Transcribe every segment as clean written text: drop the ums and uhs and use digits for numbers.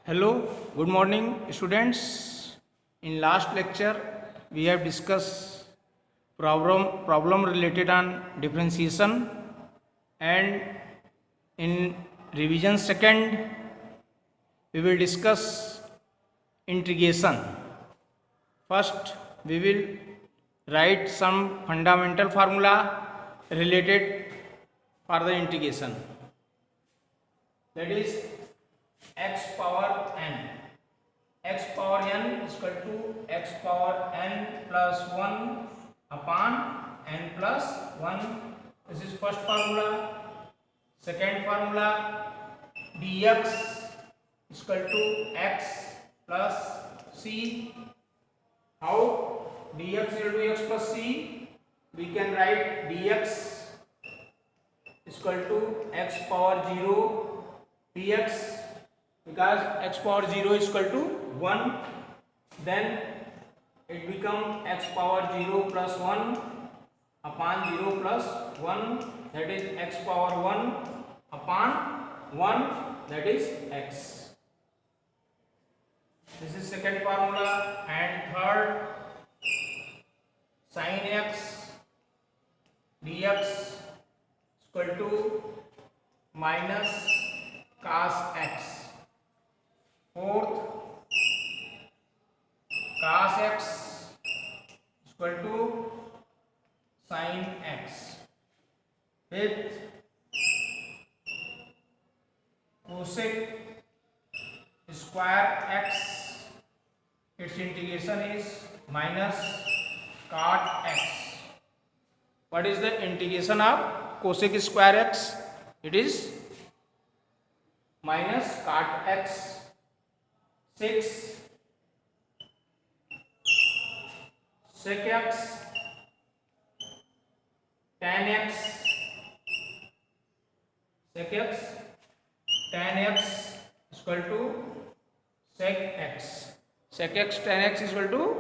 Hello, good morning, students. In last lecture, we have discussed problem related on differentiation, and in revision second, we will discuss integration. First, we will write some fundamental formula related for the integration. That is x power n. X power n is equal to x power n plus 1 upon n plus 1. This is first formula. Second formula, dx is equal to x plus c. How? Dx equal to x plus c. We can write dx is equal to x power 0 dx, because x power 0 is equal to 1, then it become x power 0 plus 1 upon 0 plus 1, that is x power 1 upon 1, that is x. This is second formula. And third, sin x dx is equal to minus cos x. Fourth, cos x is equal to sin x. Fifth, cosec square x, its integration is minus cot x. What is the integration of cosec square x? It is minus cot x. 6, sec x tan x, sec x tan x is equal to sec x. Sec x tan x is equal to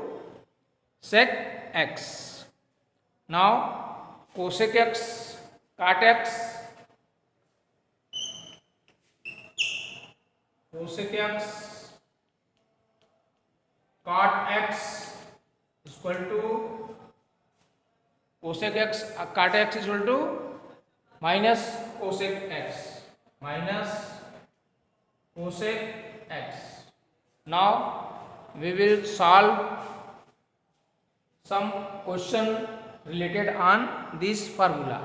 sec x. Now cosec x cot x, cosec x cot x is equal to cosec x cot x is equal to minus cosec x, minus cosec x. Now we will solve some question related on this formula.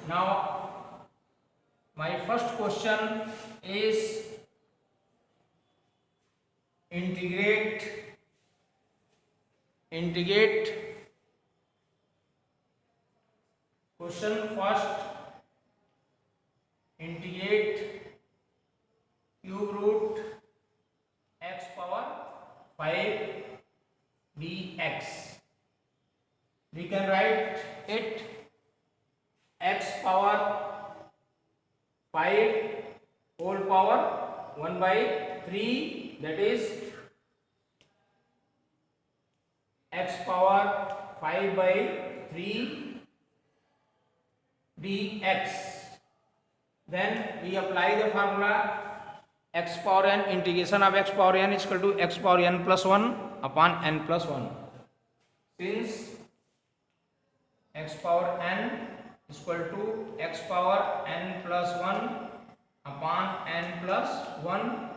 Now my first question is integrate question first, integrate cube root x power 5 dx. We can write it x power 5 whole power 1 by 3, that is x power 5 by 3 dx. Then we apply the formula x power n, integration of x power n is equal to x power n plus 1 upon n plus 1. Since x power n is equal to x power n plus 1 upon n plus 1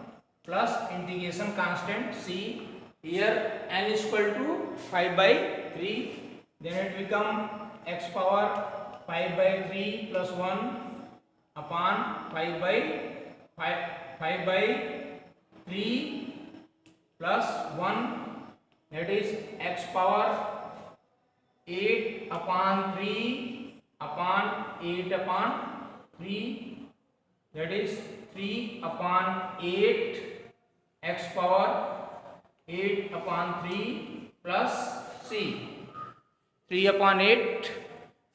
plus integration constant c, here n is equal to 5 by 3, then it become x power 5 by 3 plus 1 upon 5 by 3 plus 1, that is x power 8 upon 3 upon 8 upon 3, that is 3 upon 8 x power 8 upon 3 plus c, 3 upon 8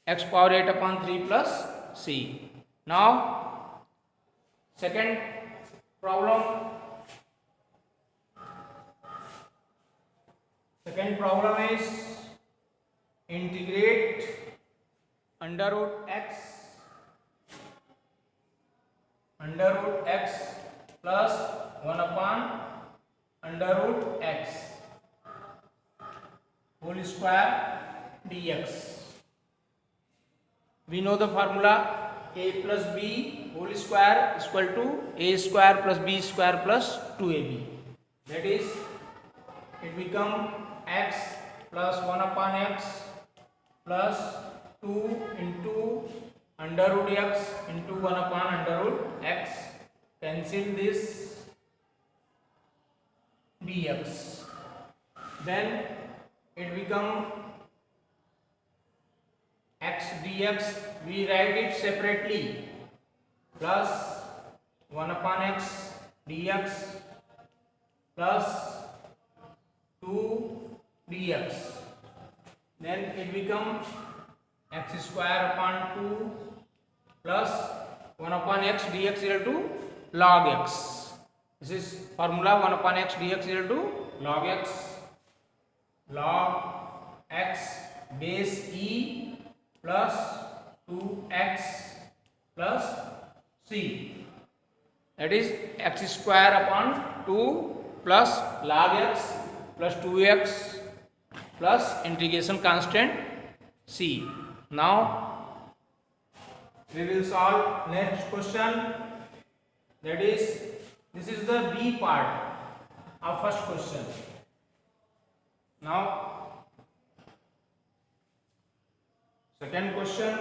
x power 8 upon 3 plus c. Now second problem is integrate under root x 1 upon under root x whole square dx. We know the formula a plus b whole square is equal to a square plus b square plus 2ab. That is, it become x plus 1 upon x plus 2 into under root x into 1 upon under root x. Cancel this dx. Then it become x dx. We write it separately, plus 1 upon x dx plus 2 dx. Then it become x square upon 2 plus 1 upon x dx equal to log x. This is formula 1 upon x dx equal to log x. Log x base e plus 2x plus c. That is x square upon 2 plus log x plus 2x plus integration constant c. Now we will solve next question. That is, this is the b part of first question. Now second question.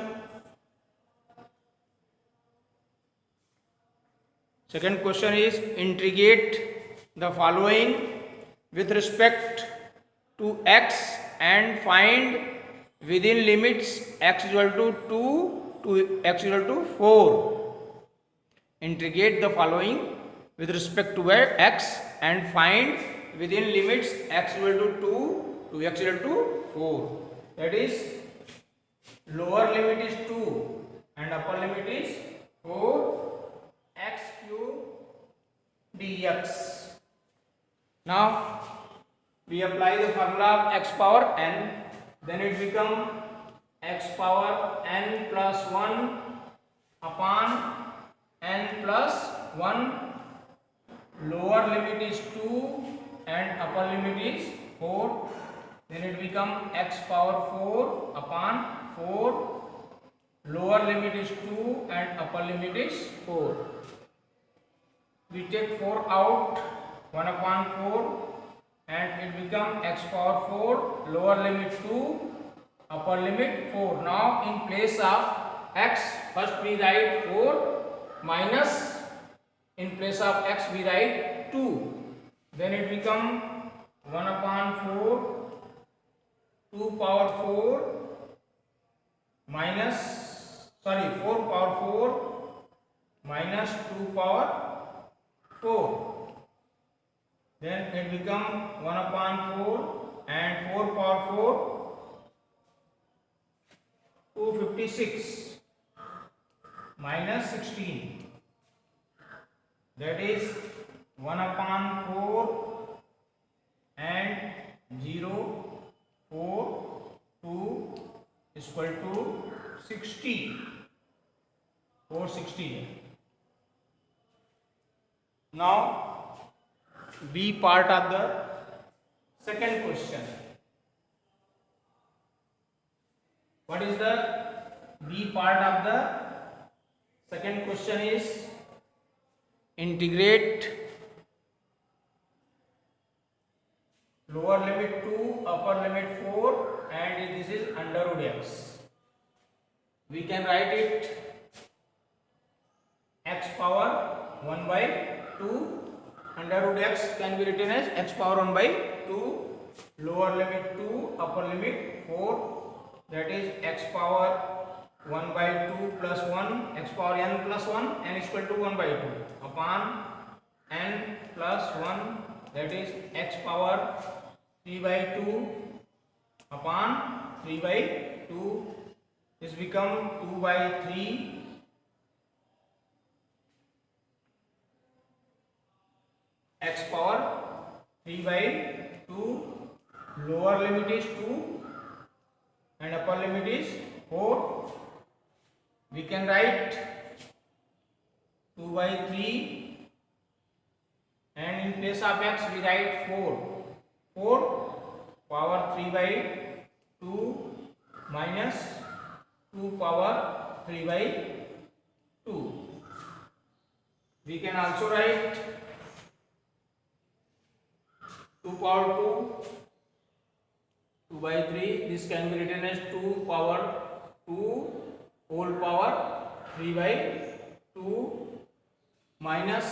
Second question is, integrate the following with respect to x and find within limits x equal to 2 to x equal to 4. Integrate the following with respect to x and find within limits x equal to 2 to x equal to 4. That is, lower limit is 2 and upper limit is 4 x cube dx. Now we apply the formula of x power n. Then it become x power n plus 1 upon n plus 1. Lower limit is 2 and upper limit is 4. Then it become x power 4 upon 4. Lower limit is 2 and upper limit is 4. We take 4 out, 1 upon 4, and it become x power 4, lower limit 2, upper limit 4. Now in place of x, first we write 4 minus, in place of x we write 2. Then it become 1 upon 4, 2 power 4 minus, 4 power 4 minus 2 power 4. Then it become 1 upon 4 and 4 power 4, 256 minus 16. That is 1 upon 4 and 0, 4, 2 is equal to 60. 460. Now B part of the second question. What is the B part of the second question is, integrate lower limit 2, upper limit 4, and this is under root x. We can write it x power 1 by 2. Under root x can be written as x power 1 by 2. Lower limit 2, upper limit 4. That is x power 1 by 2 plus 1, x power n plus 1, n is equal to 1 by 2 upon n plus 1. That is x power 3 by 2 upon 3 by 2. This become 2 by 3 x power 3 by 2. Lower limit is 2 and upper limit is 4. We can write 2 by 3 and in place of x we write 4. 4 power 3 by 2 minus 2 power 3 by 2. We can also write 2 power 2, 2 by 3. This can be written as 2 power 2 whole power 3 by 2 minus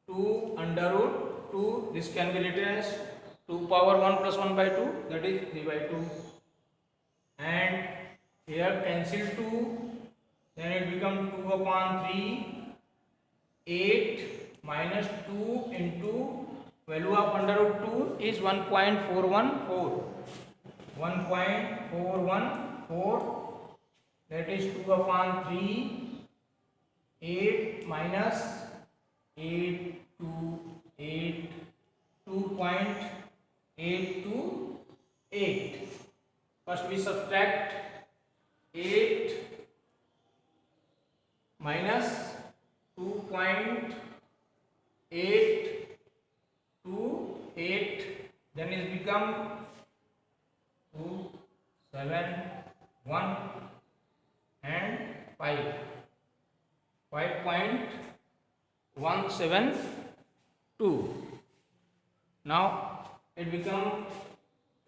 2 under root 2. This can be written as 2 power 1 plus 1 by 2, that is 3 by 2. And here cancel 2, then it becomes 2 upon 3. 8 minus 2 into value of under root 2 is 1.414. 1.414, that is 2 upon 3. 8 minus 8 to 8, 2.828. First we subtract 8 minus 2.828, then it become 2, 7, 1 and 5. 5.172. Now it becomes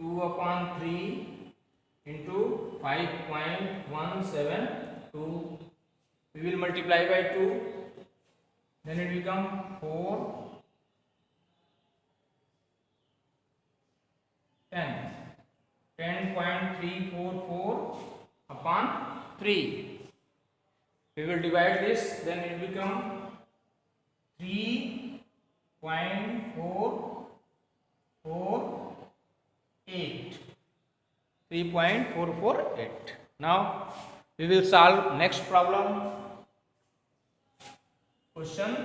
2 upon 3 into 5.172. We will multiply by 2, then it becomes 4, 10. 10.344 upon 3. We will divide this, then it becomes 3.448. 3.448. Now we will solve next problem. Question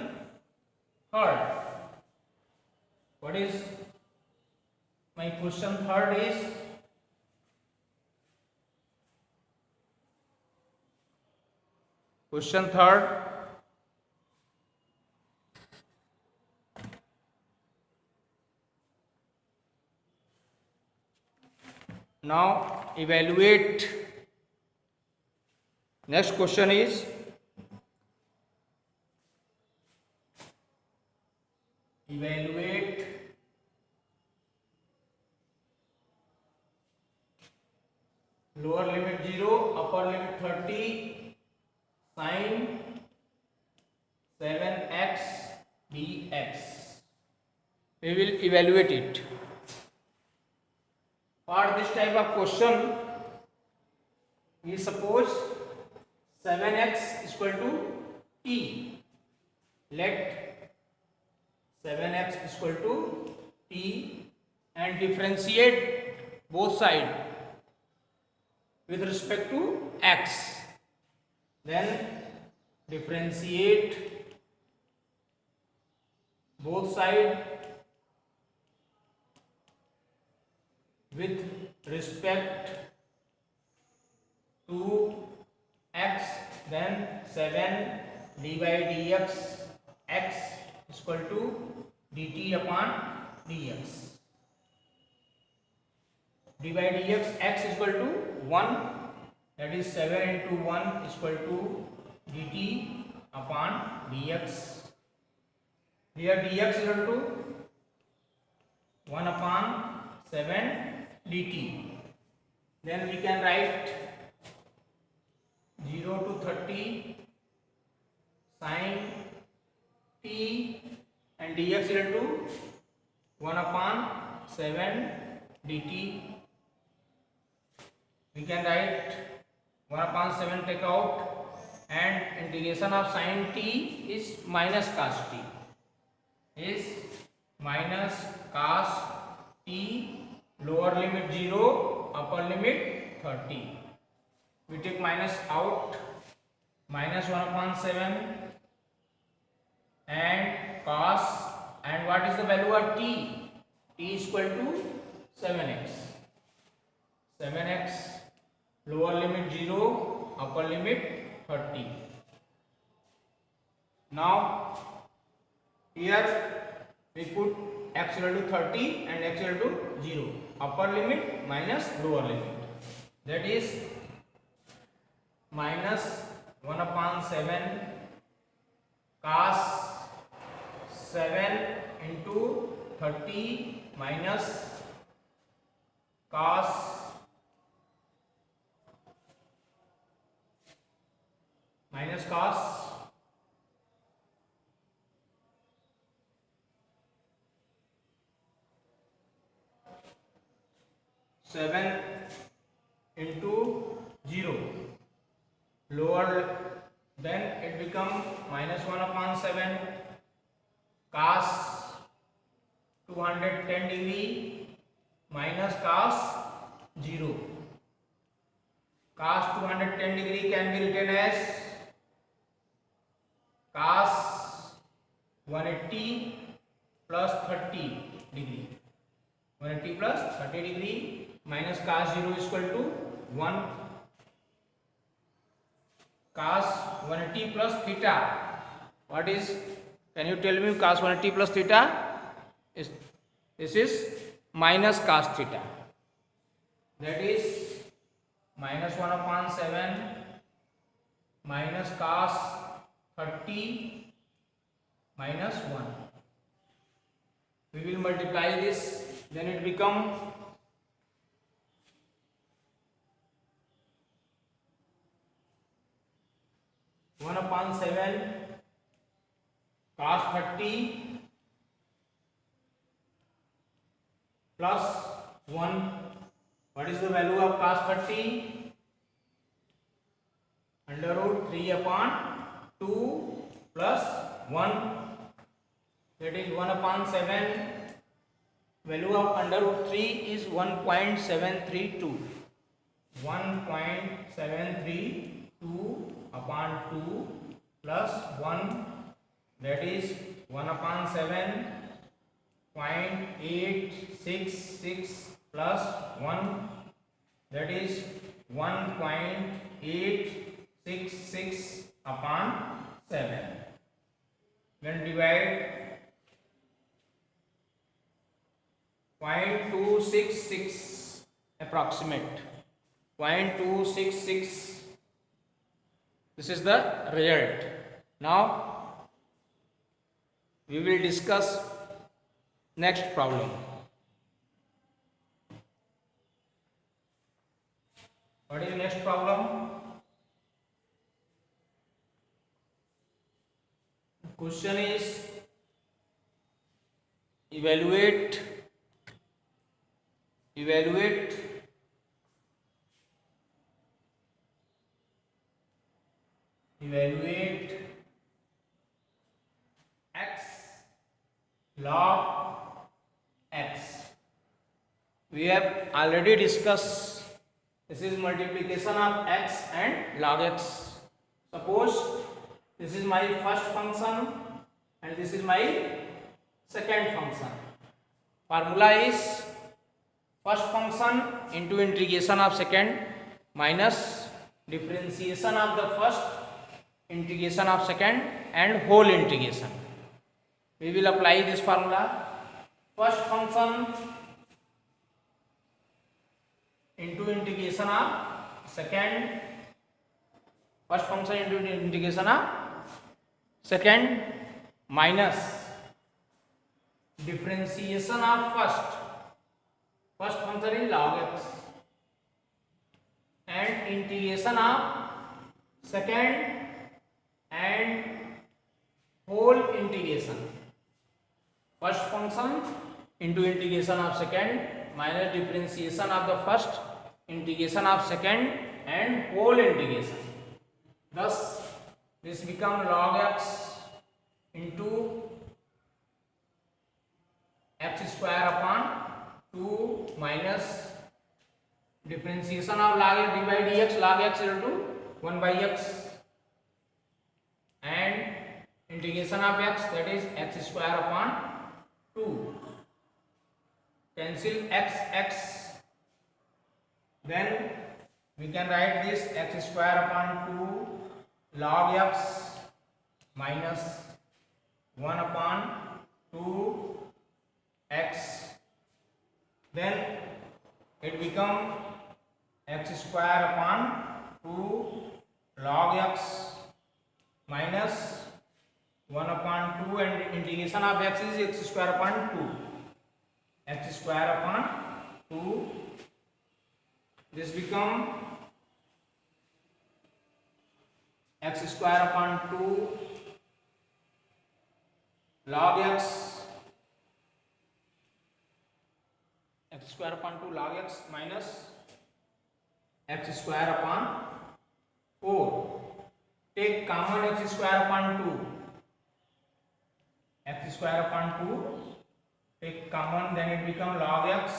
third. What is my question third is? Question third. Now evaluate. Next question is evaluate lower limit 0, upper limit 30, sin 7x dx. We will evaluate it. For this type of question, we suppose 7x is equal to t. Let 7x is equal to t and differentiate both sides with respect to x. Then differentiate both sides with respect to x, then 7 d by dx x is equal to dt upon dx. d by dx x is equal to 1, that is 7 into 1 is equal to dt upon dx. Here dx is equal to 1 upon 7 dt. Then we can write 0 to 30 sin t and dx is equal to 1 upon 7 dt. We can write 1 upon 7 take out, and integration of sin t is minus cos t, is minus cos t, lower limit 0, upper limit 30. We take minus out, minus 1 upon 7 and cos, and what is the value of t? T is equal to 7x. 7x, lower limit 0, upper limit 30. Now here we put x equal to 30 and x equal to 0, upper limit minus lower limit, that is minus 1 upon 7 cos 7 into 30 minus cos 7 into 0, lower, then it become minus 1 upon 7 cos 210 degree minus cos 0. Cos 210 degree can be written as cos 180 plus 30 degree. 180 plus 30 degree minus cos 0 is equal to 1. Cos 180 plus theta. What is? Can you tell me cos 180 plus theta? This is minus cos theta. That is minus 1 upon 7 minus cos 30 minus 1. We will multiply this, then it become one upon 7 cos 30 plus 1. What is the value of cos 30? Under root 3 upon 2 plus 1. That is 1 upon 7. Value of under root 3 is 1.732. 1.732 upon 2 plus 1, that is 1 upon 7.866 plus 1, that is 1.866 upon 7. Then divide 0.266 approximate 0.266. This is the result. Now we will discuss next problem. What is the next problem? The question is evaluate x log x. We have already discussed, this is multiplication of x and log x. Suppose this is my first function and this is my second function. Formula is first function into integration of second minus differentiation of the first, integration of second and whole integration. We will apply this formula. First function into integration of second, first function into integration of second minus differentiation of first function in log x and integration of second and whole integration. First function into integration of second minus differentiation of the first, integration of second and whole integration. Thus this become log x into x square upon 2 minus differentiation of log x d by dx, log x equal to 1 by x, and integration of x, that is x square upon 2. Cancel x, then we can write this x square upon 2 log x minus 1 upon 2 x, then it become x square upon 2 log x minus 1 upon 2, and integration of x is x square upon 2. X square upon 2. This become x square upon 2 log x square upon 2 log x minus x square upon 4. Take common x square upon 2. X square upon 2. Take common, then it become log x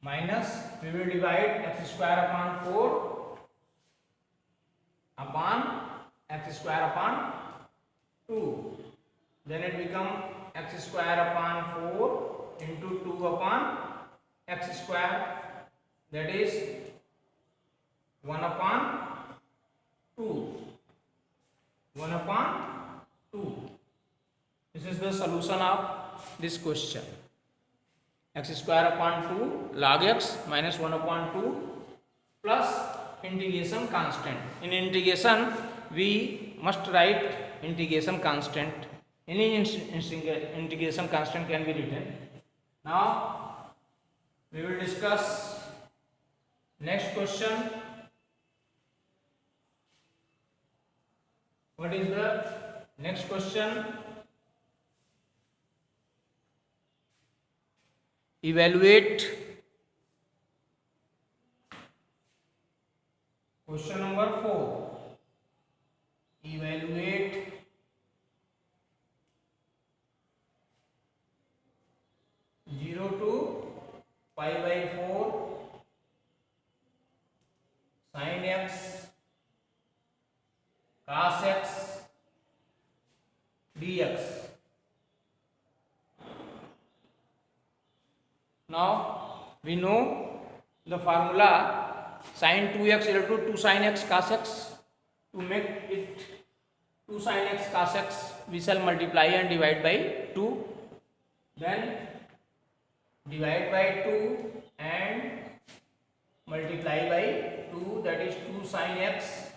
minus, we will divide x square upon 4 upon x square upon 2. Then it become x square upon 4 into 2 upon x square, that is 1 upon 2. 1 upon 2. This is the solution of this question. X square upon 2 log x minus 1 upon 2 plus integration constant. In integration we must write integration constant. Any integration constant can be written. Now we will discuss next question. What is the next question? Evaluate. Question number 4. Evaluate zero to pi by 4 sin x cos x dx. Now we know the formula sin 2x equal to 2 sin x cos x. To make it 2 sin x cos x, we shall multiply and divide by 2. Then divide by 2 and multiply by 2, that is 2 sin x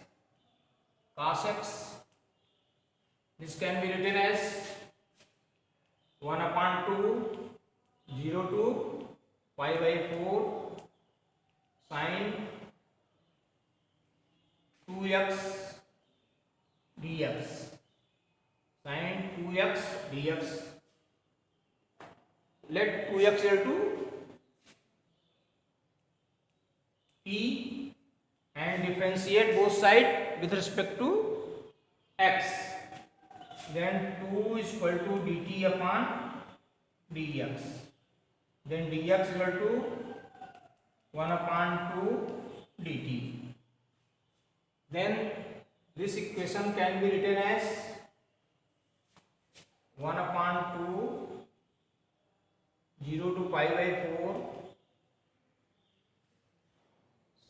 cos x. This can be written as 1 upon 2 0 to pi by 4 sin 2x dx. Sin 2x dx. Let 2x equal to t and differentiate both sides with respect to x. Then 2 is equal to dt upon dx. Then dx is equal to 1 upon 2 dt. Then this equation can be written as 1 upon 2 0 to pi by 4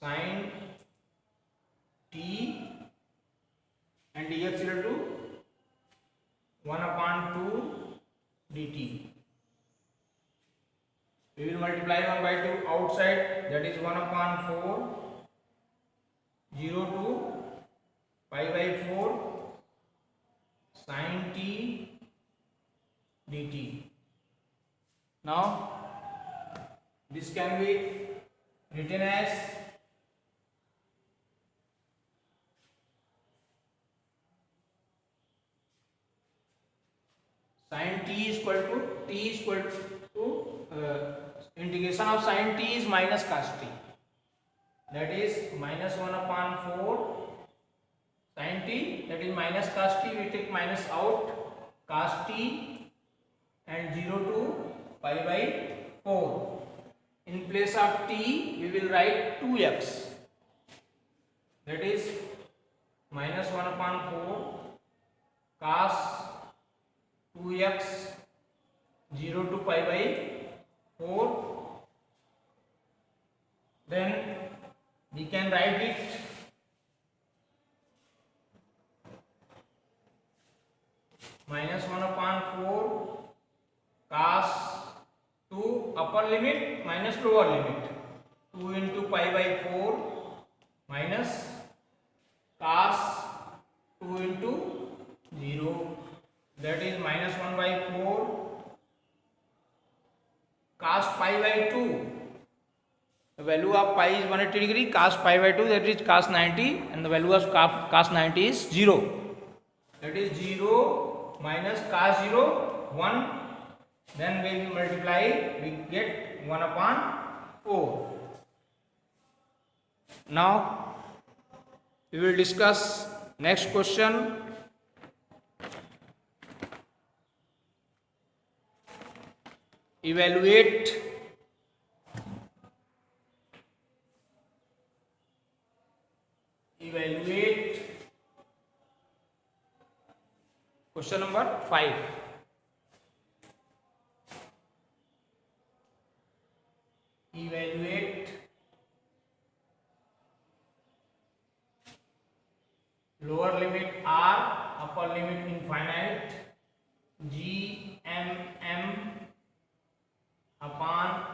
sin t and dx equal to 1 upon 2 dt. We will multiply 1 by 2 outside, that is 1 upon 4 0 to pi by 4 sin t dt. Now this can be written as sin t is equal to integration of sin t is minus cos t, that is minus 1 upon 4 sin t, that is minus cos t. We take minus out, cos t and 0 to pi by 4. In place of t we will write 2x, that is minus 1 upon 4 cos 2x 0 to pi by 4. Then we can write it minus 1 upon 4 cos upper limit minus lower limit. 2 into pi by 4 minus cos 2 into 0, that is minus 1 by 4 cos pi by 2. The value of pi is 180 degree, cos pi by 2, that is cos 90, and the value of cos 90 is 0. That is 0 minus cos 0, 1. Then when we multiply, we get 1 upon 4. Now we will discuss next question. Evaluate question number 5. Evaluate lower limit r, upper limit infinite, g m upon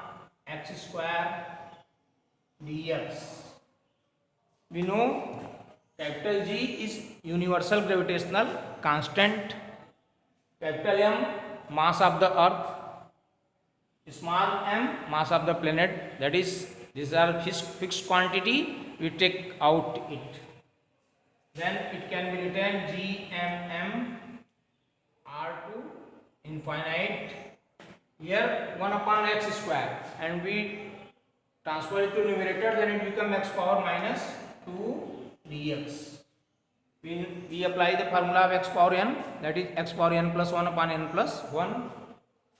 x square dx. We know capital G is universal gravitational constant, capital M mass of the earth, small m mass of the planet. That is, these are fixed quantity, we take out it. Then it can be written g m r to infinite, here 1 upon x square, and we transfer it to numerator, then it becomes x power minus 2 dx. We apply the formula of x power n, that is x power n plus 1 upon n plus 1,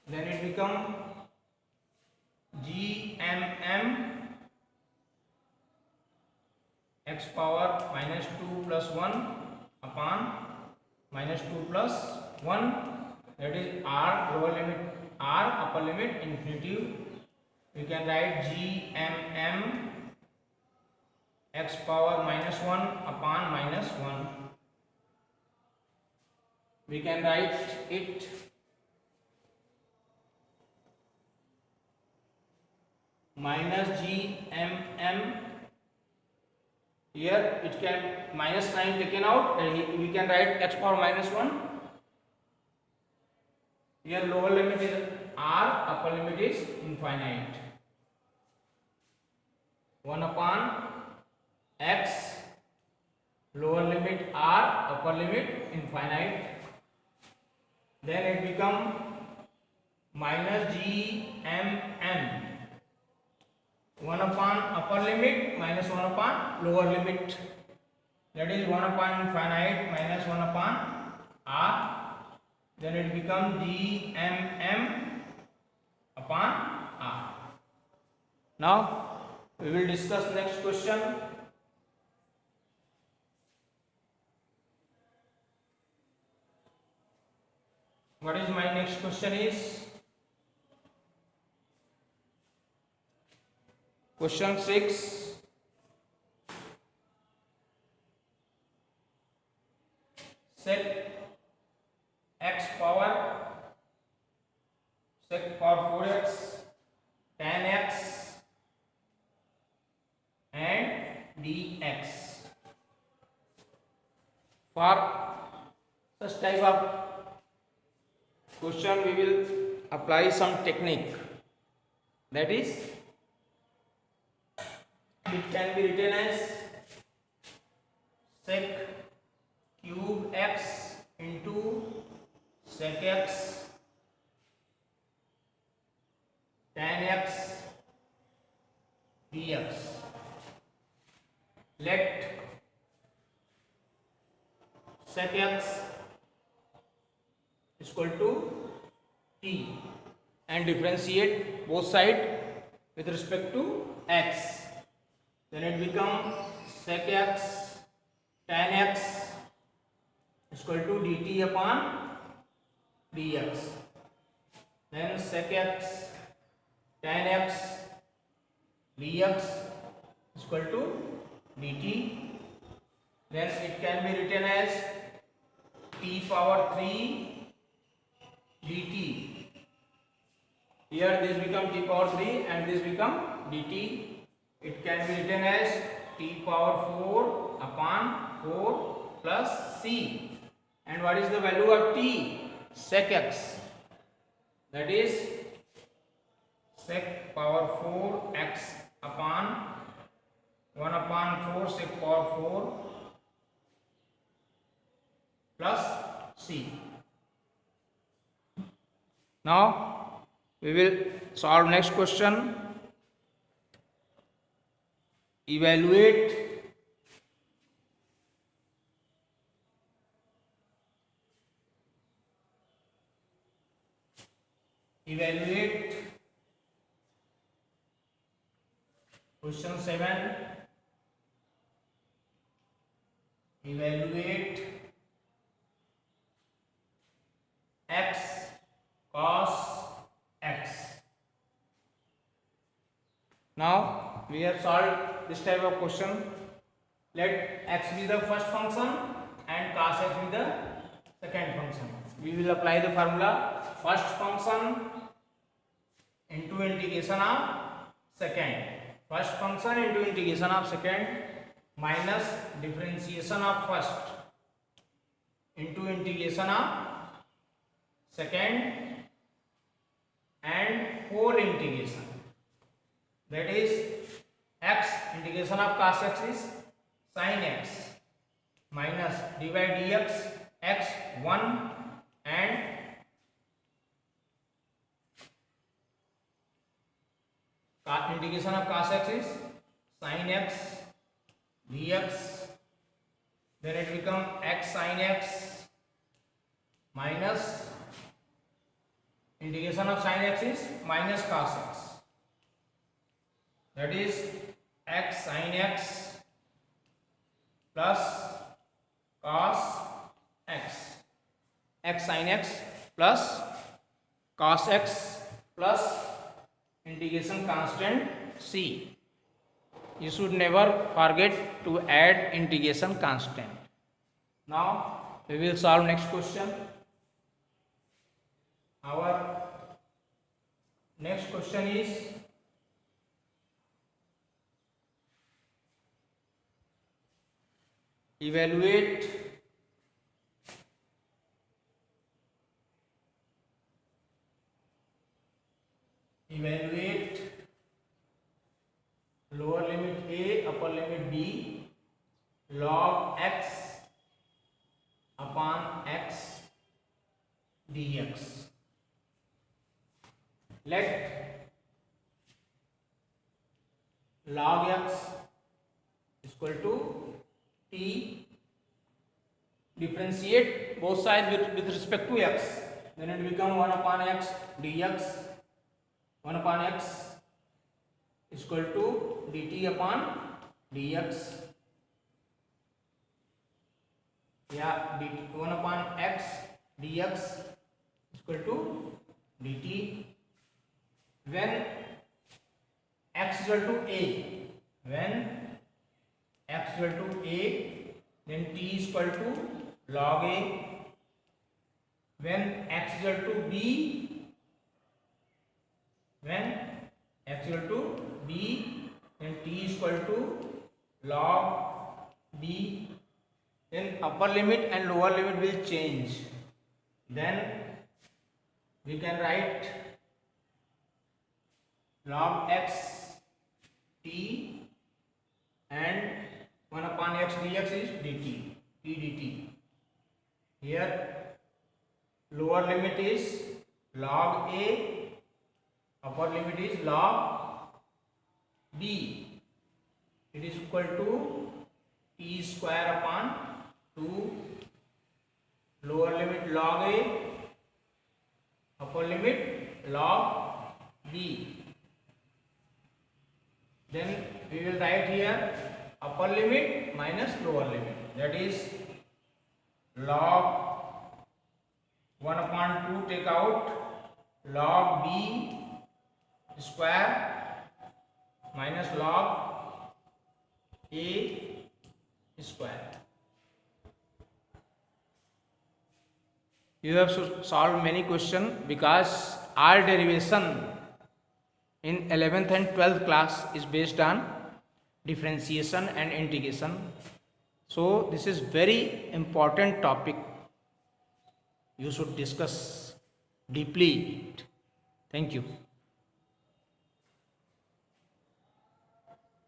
then it becomes g m x power minus 2 plus 1 upon minus 2 plus 1, that is r, lower limit r, upper limit infinitive. We can write g m x power minus 1 upon minus 1. We can write it minus g m, here it can minus sign taken out, and we can write x power minus 1. Here lower limit is r, upper limit is infinite. 1 upon x, lower limit r, upper limit infinite. Then it become minus g m, 1 upon upper limit minus 1 upon lower limit, that is 1 upon infinite minus 1 upon r. Then it becomes g m upon r. Now we will discuss next question. What is my next question is question 6. Set x power 4x, tan x and dx. For such type of question we will apply some technique, that is, it can be written as sec cube x into sec x tan x dx. Let sec x is equal to t and differentiate both sides with respect to x. Then it becomes sec x tan x is equal to dt upon dx. Then sec x tan x dx is equal to dt. Then it can be written as t power 3 dt Here this become t power 3 and this become dt. It can be written as t power 4 upon 4 plus c. And what is the value of t? Sec x. That is sec power 4 x upon 1 upon 4 sec power 4 plus c. Now we will solve next question. Evaluate question 7. Evaluate x cos x. Now we have solved this type of question. Let x be the first function and cos x be the second function. We will apply the formula first function into integration of second. First function into integration of second minus differentiation of first into integration of second and whole integration. That is x integration of cos x is sin x minus dy dx x 1 and integration of cos x is sin x dx. Then it become x sin x minus integration of sin x is minus cos x. That is x sin x plus cos x. X sin x plus cos x plus integration constant c. You should never forget to add integration constant. Now we will solve next question. Our next question is evaluate lower limit a upper limit b log x upon x dx. Let log x is equal to t, differentiate both sides with respect to x, then it become 1 upon x dx. 1 upon x is equal to dt upon dx. Yeah, 1 upon x dx is equal to dt. When x is equal to a, then t is equal to log a. When x is equal to b, then t is equal to log b. Then upper limit and lower limit will change. Then we can write log x t and 1 upon x dx is dt, t dt. Here lower limit is log a, upper limit is log b. It is equal to t square upon 2, lower limit log a, upper limit log b. Then we will write here upper limit minus lower limit, that is log 1 upon 2 take out log b square minus log a square. You have to solve many questions because all derivation in 11th and 12th class is based on differentiation and integration. So this is very important topic. You should discuss deeply. Thank you.